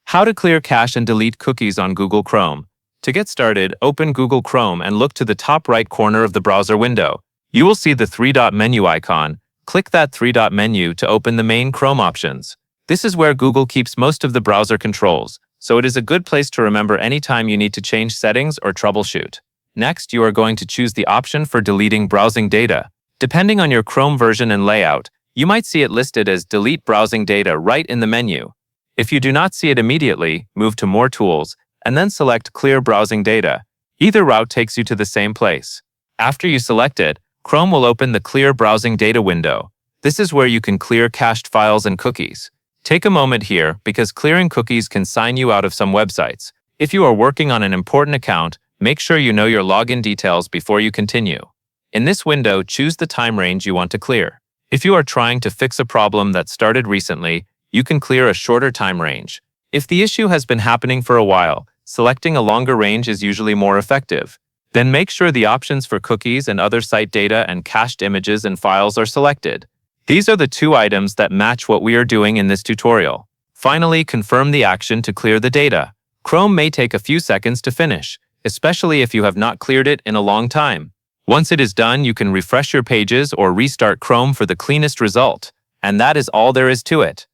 How to clear cache and delete cookies on Google Chrome. To get started, open Google Chrome and look to the top right corner of the browser window. You will see the three-dot menu icon. Click that three-dot menu to open the main Chrome options. This is where Google keeps most of the browser controls, so it is a good place to remember anytime you need to change settings or troubleshoot. Next, you are going to choose the option for deleting browsing data. Depending on your Chrome version and layout, you might see it listed as Delete Browsing Data right in the menu. If you do not see it immediately, move to More Tools, and then select Clear Browsing Data. Either route takes you to the same place. After you select it, Chrome will open the Clear Browsing Data window. This is where you can clear cached files and cookies. Take a moment here because clearing cookies can sign you out of some websites. If you are working on an important account, make sure you know your login details before you continue. In this window, choose the time range you want to clear. If you are trying to fix a problem that started recently, you can clear a shorter time range. If the issue has been happening for a while, selecting a longer range is usually more effective. Then make sure the options for cookies and other site data and cached images and files are selected. These are the two items that match what we are doing in this tutorial. Finally, confirm the action to clear the data. Chrome may take a few seconds to finish, especially if you have not cleared it in a long time. Once it is done, you can refresh your pages or restart Chrome for the cleanest result. And that is all there is to it.